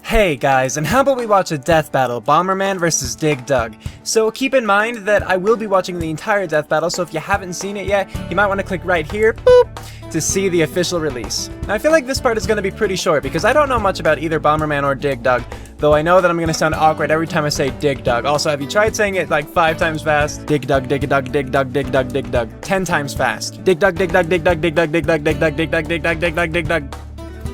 Hey guys, and how about we watch a death battle, Bomberman vs Dig Dug. So keep in mind that I will be watching the entire death battle, so if you haven't seen it yet, you might want to click right here, boop, to see the official release. Now I feel like this part is going to be pretty short, because I don't know much about either Bomberman or Dig Dug, though I know that I'm going to sound awkward every time I say Dig Dug. Also, have you tried saying it like 5 times fast? Dig Dug, Dig Dug, Dig Dug, Dig Dug, Dig Dug. 10 times fast. Dig Dug, Dig Dug, Dig Dug, Dig Dug, Dig Dug, Dig Dug, Dig Dug, Dig Dug, Dig Dug, Dig Dug.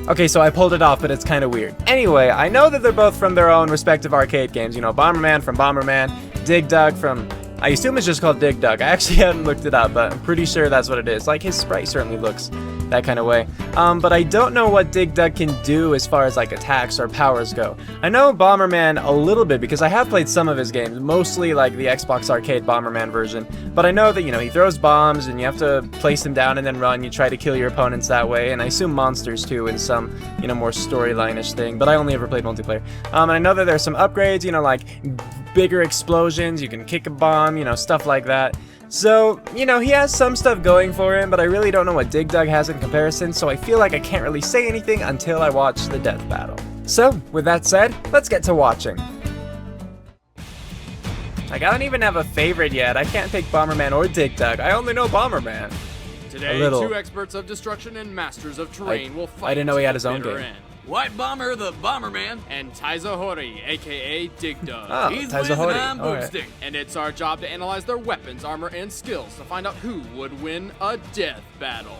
Okay, so I pulled it off, but it's kind of weird. Anyway, I know that they're both from their own respective arcade games. You know, Bomberman from Bomberman, Dig Dug from... I assume it's just called Dig Dug. I actually haven't looked it up, but I'm pretty sure that's what it is. Like, his sprite certainly looks that kind of way. But I don't know what Dig Dug can do as far as, like, attacks or powers go. I know Bomberman a little bit because I have played some of his games, mostly, like, the Xbox Arcade Bomberman version. But I know that, you know, he throws bombs, and you have to place them down and then run. You try to kill your opponents that way, and I assume monsters, too, in some, you know, more storyline-ish thing. But I only ever played multiplayer. And I know that there's some upgrades, you know, like bigger explosions, you can kick a bomb, you know, stuff like that. So, you know, he has some stuff going for him, but I really don't know what Dig Dug has in comparison, so I feel like I can't really say anything until I watch the death battle. So, with that said, let's get to watching. Like, I don't even have a favorite yet. I can't pick Bomberman or Dig Dug. I only know Bomberman. Today, two experts of destruction and masters of terrain will fight. I didn't know he had his own game. End. White Bomber, the Bomberman, and Taiza Hori, aka Dig Dug. Oh, He's Taiza Liz and Hori. I'm Right. Boomstick, and it's our job to analyze their weapons, armor, and skills to find out who would win a death battle.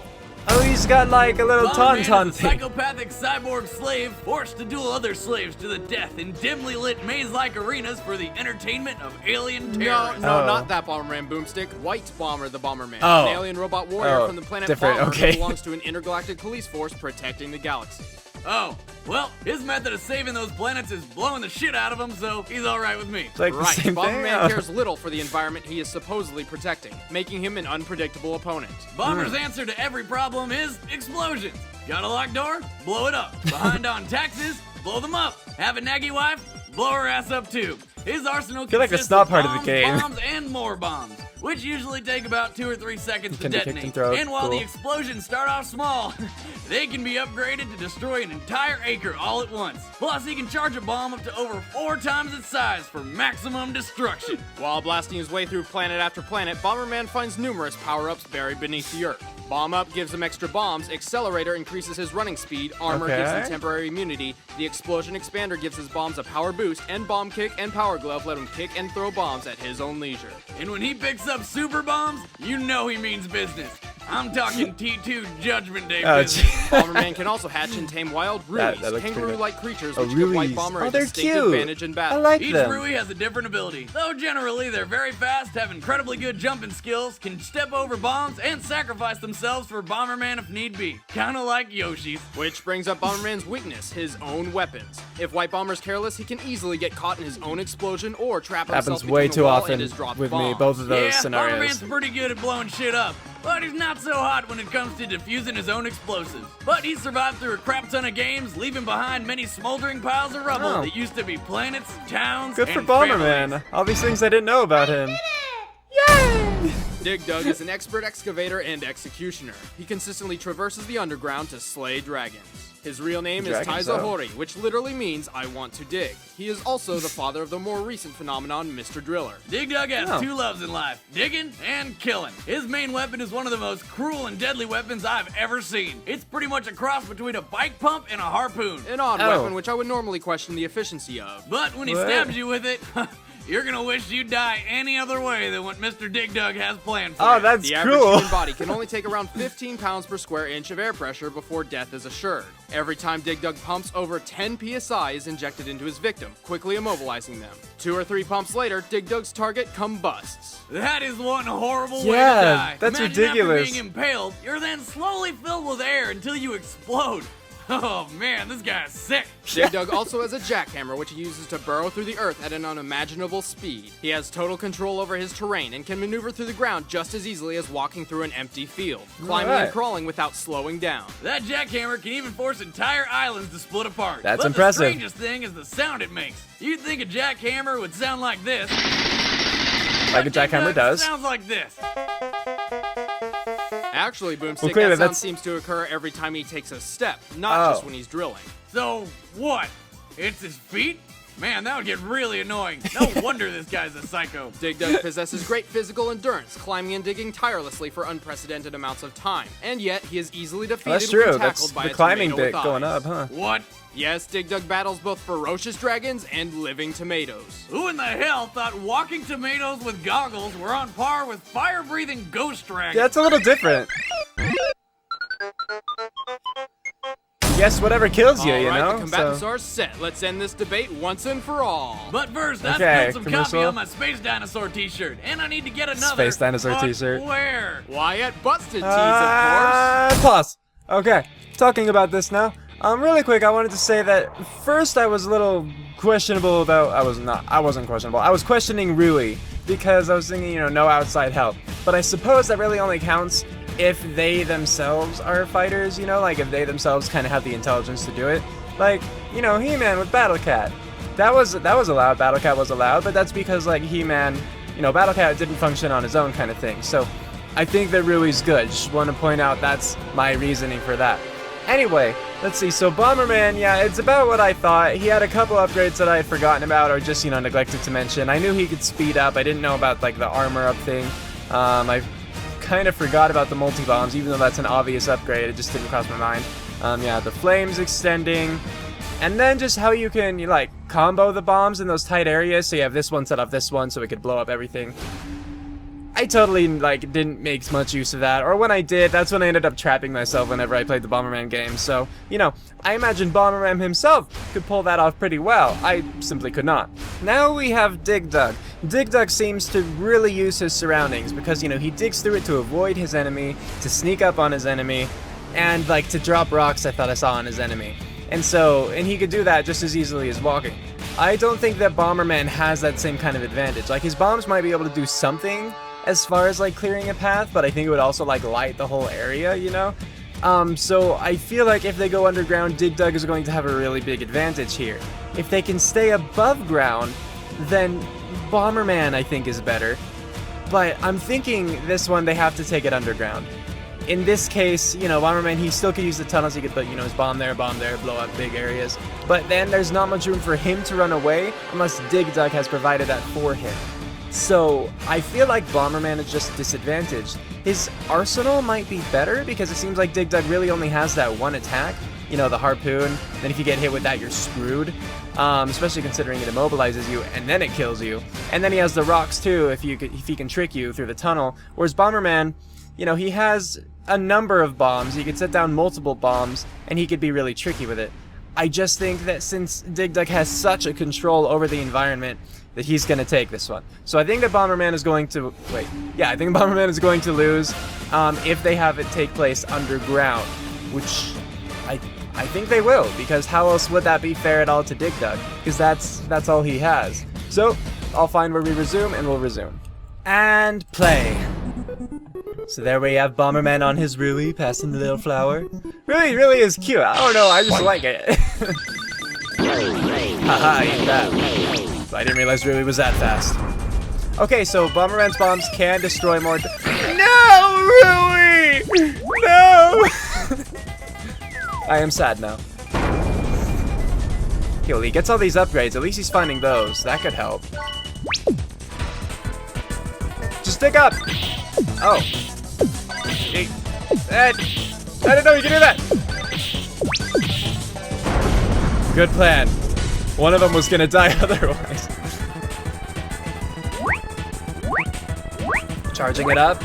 Oh, he's got like a little tauntaun is a thing. psychopathic cyborg slave forced to duel other slaves to the death in dimly lit maze-like arenas for the entertainment of alien terrorists. No, not that Bomberman Boomstick. White Bomber, the Bomberman, Oh. an alien robot warrior Oh, from the planet different, Bomber okay. who belongs to an intergalactic police force protecting the galaxy. Oh, well, his method of saving those planets is blowing the shit out of them, so he's alright with me. It's like the Right, same thing. Bomberman cares little for the environment he is supposedly protecting, making him an unpredictable opponent. Bomber's answer to every problem is explosions. Got a locked door? Blow it up. Behind on taxes? Blow them up. Have a naggy wife? Blow her ass up too. His arsenal feel like consists it's not of part of the bombs, game. bombs, and more bombs, which usually take about 2 or 3 seconds to Can be kicked detonate. and thrown. And while Cool. the explosions start off small, they can be upgraded to destroy an entire acre all at once. Plus, he can charge a bomb up to over 4 times its size for maximum destruction. While blasting his way through planet after planet, Bomberman finds numerous power-ups buried beneath the earth. Bomb Up gives him extra bombs, Accelerator increases his running speed, Armor gives him Okay. temporary immunity, the Explosion Expander gives his bombs a power boost, and Bomb Kick and Power Glove let him kick and throw bombs at his own leisure. And when he picks up super bombs, you know he means business. I'm talking T2 Judgment Day Oh, business. Bomberman can also hatch and tame wild That Ruies, looks pretty kangaroo-like creatures Oh, which give White Ruies. Bomber Oh, a they're distinct cute. advantage in battle. I like Each them. Rui has a different ability, though generally they're very fast, have incredibly good jumping skills, can step over bombs, and sacrifice themselves for Bomberman if need be. Kinda like Yoshi's. Which brings up Bomberman's weakness, his own weapons. If White Bomber's careless, he can easily get caught in his own explosion or trap himself Happens way between a too wall often and his dropped with me, bombs. both of those Yeah, scenarios. Bomberman's pretty good at blowing shit up, but he's not so hot when it comes to defusing his own explosives. But he survived through a crap ton of games, leaving behind many smoldering piles of rubble Oh. that used to be planets, towns, Good for and Bomberman. families. All these things I didn't know about him. Yay! Dig Dug is an expert excavator and executioner. He consistently traverses the underground to slay dragons. His real name is Dragons, Taiza oh. Hori, which literally means I want to dig. He is also the father of the more recent phenomenon, Mr. Driller. Dig Dug has Oh. 2 loves in life, digging and killing. His main weapon is one of the most cruel and deadly weapons I've ever seen. It's pretty much a cross between a bike pump and a harpoon. An odd Oh. weapon which I would normally question the efficiency of. But when he What? stabs you with it, you're gonna wish you'd die any other way than what Mr. Dig Dug has planned for Oh, you. that's The average cool. human body can only take around 15 pounds per square inch of air pressure before death is assured. Every time Dig Dug pumps, over 10 psi is injected into his victim, quickly immobilizing them. 2 or 3 pumps later, Dig Dug's target combusts. That is one horrible way to Yeah, die. that's Imagine ridiculous. After being impaled, you're then slowly filled with air until you explode. Oh man, this guy is sick. Dig Dug also has a jackhammer which he uses to burrow through the earth at an unimaginable speed. He has total control over his terrain and can maneuver through the ground just as easily as walking through an empty field, climbing Alright. and crawling without slowing down. That jackhammer can even force entire islands to split apart. That's but impressive. The strangest thing is the sound it makes. You'd think a jackhammer would sound like this. Like a but Dig jackhammer Dug does. Sounds like this. Actually, Boomstick, Well, clearly that sound that's- seems to occur every time he takes a step, not Oh. just when he's drilling. So what? It's his feet? Man, that would get really annoying. No wonder this guy's a psycho. Dig Dug possesses great physical endurance, climbing and digging tirelessly for unprecedented amounts of time. And yet, he is easily defeated That's true. when That's tackled by the a climbing tomato bit with going eyes. up, huh? What? Yes, Dig Dug battles both ferocious dragons and living tomatoes. Who in the hell thought walking tomatoes with goggles were on par with fire-breathing ghost dragons? Yeah, it's a little different. Yes, whatever kills you, you All right, know? the combatants So- are set. Let's end this debate once and for all. But first, I Okay, spilled some coffee commercial. on my Space Dinosaur t-shirt, and I need to get another. Space Dinosaur But t-shirt. where? Why at Busted Tees, of course. Pause. Okay, talking about this now. Really quick, I wanted to say that first I was a little questionable about. I wasn't questionable. I was questioning Rui because I was thinking, you know, no outside help. But I suppose that really only counts if they themselves are fighters, you know, like if they themselves kind of have the intelligence to do it. Like, you know, He-Man with Battle Cat. That was allowed. Battle Cat was allowed, but that's because like He-Man, you know, Battle Cat didn't function on his own kind of thing. So I think that Rui's good. Just want to point out that's my reasoning for that. Anyway, let's see. So Bomberman, yeah, it's about what I thought. He had a couple upgrades that I had forgotten about or just, you know, neglected to mention. I knew he could speed up. I didn't know about like the armor up thing. I kind of forgot about the multi-bombs, even though that's an obvious upgrade. It just didn't cross my mind. Yeah, the flames extending. And then just how you can, like, combo the bombs in those tight areas. So you have this one set off this one so it could blow up everything. I totally, like, didn't make much use of that. Or when I did, that's when I ended up trapping myself whenever I played the Bomberman game. So, you know, I imagine Bomberman himself could pull that off pretty well. I simply could not. Now we have Dig Dug. Dig Dug seems to really use his surroundings because, you know, he digs through it to avoid his enemy, to sneak up on his enemy, and, like, to drop rocks I thought I saw on his enemy. And he could do that just as easily as walking. I don't think that Bomberman has that same kind of advantage. Like, his bombs might be able to do something as far as, like, clearing a path, but I think it would also, like, light the whole area, you know? So I feel like if they go underground, Dig Dug is going to have a really big advantage here. If they can stay above ground, then Bomberman, I think, is better. But I'm thinking this one, they have to take it underground. In this case, you know, Bomberman, he still could use the tunnels. He could put, you know, his bomb there, blow up big areas. But then there's not much room for him to run away unless Dig Dug has provided that for him. So I feel like Bomberman is just disadvantaged. His arsenal might be better because it seems like Dig Dug really only has that one attack. You know, the harpoon. Then if you get hit with that, you're screwed. Especially considering it immobilizes you and then it kills you. And then he has the rocks too if he can trick you through the tunnel. Whereas Bomberman, you know, he has a number of bombs. He could set down multiple bombs and he could be really tricky with it. I just think that since Dig Dug has such a control over the environment, that he's going to take this one. So I think that Bomberman is going to... I think Bomberman is going to lose if they have it take place underground, which I think they will, because how else would that be fair at all to Dig Dug? Because that's all he has. So I'll find where we resume, and we'll resume. And play. So there we have Bomberman on his Rui, passing the little flower. Rui really is cute. I don't know, I just like it. Haha, eat that. I didn't realize Rui was that fast. Okay, so Bomberman's bombs can destroy more... No, Rui! No! I am sad now. Okay, well, he gets all these upgrades. At least he's finding those. That could help. Just stick up! Oh. Hey. I didn't know you could do that! Good plan. One of them was gonna die otherwise. Charging it up.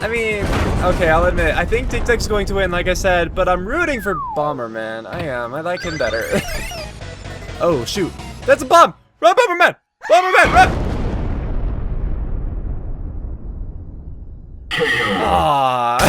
I mean, okay, I'll admit, I think Dig Dug's going to win, like I said, but I'm rooting for Bomberman. I am. I like him better. Oh, shoot. That's a bomb! Run, Bomberman! Bomberman, run! Aww.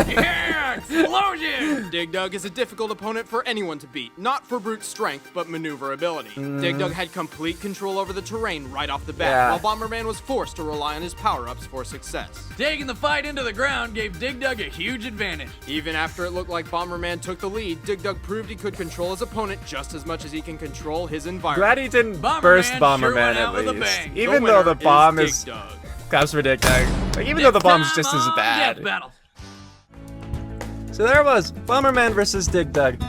Yeah, explosion! Dig Dug is a difficult opponent for anyone to beat, not for brute strength, but maneuverability. Dig Dug had complete control over the terrain right off the bat, while Bomberman was forced to rely on his power-ups for success. Taking the fight into the ground gave Dig Dug a huge advantage. Even after it looked like Bomberman took the lead, Dig Dug proved he could control his opponent just as much as he can control his environment. Glad he didn't Bomberman burst sure Bomberman went out at with a least. bang. Even though the bomb Dig is... Dug. Cops for Dig Dug. Like, even though the bomb's just as Time on bad. Death Battle. So there it was, Bomberman versus Dig Dug.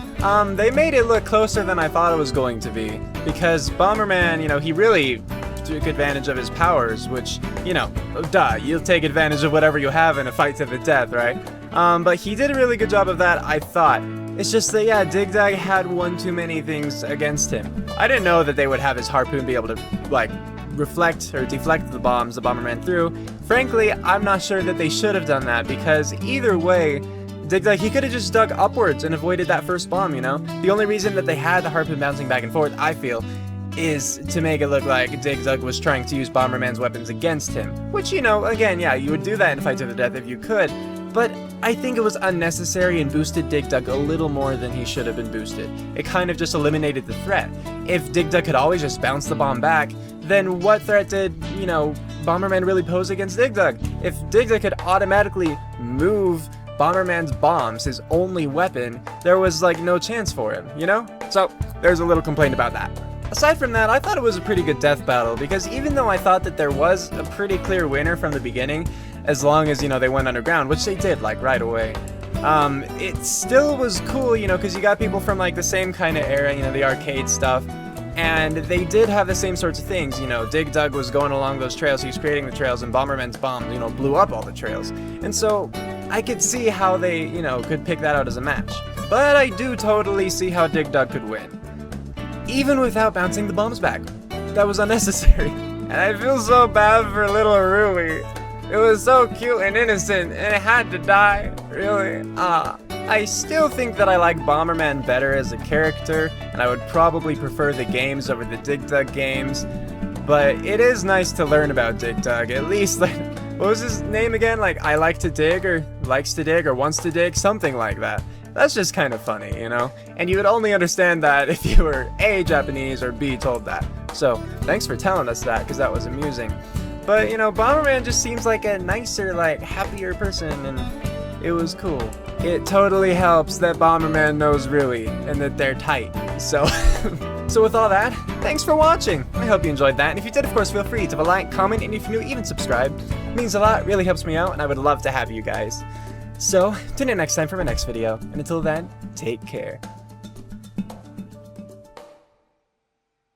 they made it look closer than I thought it was going to be, because Bomberman, you know, he really took advantage of his powers, which, you know, duh, you'll take advantage of whatever you have in a fight to the death, right? But he did a really good job of that, I thought. It's just that, yeah, Dig Dug had one too many things against him. I didn't know that they would have his harpoon be able to, like, reflect or deflect the bombs the Bomberman threw. Frankly, I'm not sure that they should have done that, because either way, Dig Dug, he could have just dug upwards and avoided that first bomb, you know? The only reason that they had the harpoon bouncing back and forth, I feel, is to make it look like Dig Dug was trying to use Bomberman's weapons against him. Which, you know, again, yeah, you would do that in a fight to the death if you could, but I think it was unnecessary and boosted Dig Dug a little more than he should have been boosted. It kind of just eliminated the threat. If Dig Dug could always just bounce the bomb back, then what threat did, you know, Bomberman really pose against Dig Dug? If Dig Dug could automatically move Bomberman's bombs, his only weapon, there was like no chance for him, you know? So, there's a little complaint about that. Aside from that, I thought it was a pretty good death battle, because even though I thought that there was a pretty clear winner from the beginning, as long as, you know, they went underground, which they did, like, right away, it still was cool, you know, because you got people from, like, the same kind of era, you know, the arcade stuff, and they did have the same sorts of things, you know, Dig Dug was going along those trails, he was creating the trails, and Bomberman's bomb, you know, blew up all the trails, and so I could see how they, you know, could pick that out as a match. But I do totally see how Dig Dug could win, even without bouncing the bombs back. That was unnecessary. And I feel so bad for little Rui. It was so cute and innocent, and it had to die, really. I still think that I like Bomberman better as a character, and I would probably prefer the games over the Dig Dug games, but it is nice to learn about Dig Dug, at least, like, what was his name again? Like, I like to dig, or likes to dig, or wants to dig, something like that. That's just kind of funny, you know? And you would only understand that if you were A, Japanese, or B, told that. So, thanks for telling us that, because that was amusing. But, you know, Bomberman just seems like a nicer, like, happier person, and it was cool. It totally helps that Bomberman knows Rui, and that they're tight. So, so with all that, thanks for watching. I hope you enjoyed that, and if you did, of course, feel free to leave a like, comment, and if you're new, even subscribe. It means a lot, really helps me out, and I would love to have you guys. So, tune in next time for my next video, and until then, take care.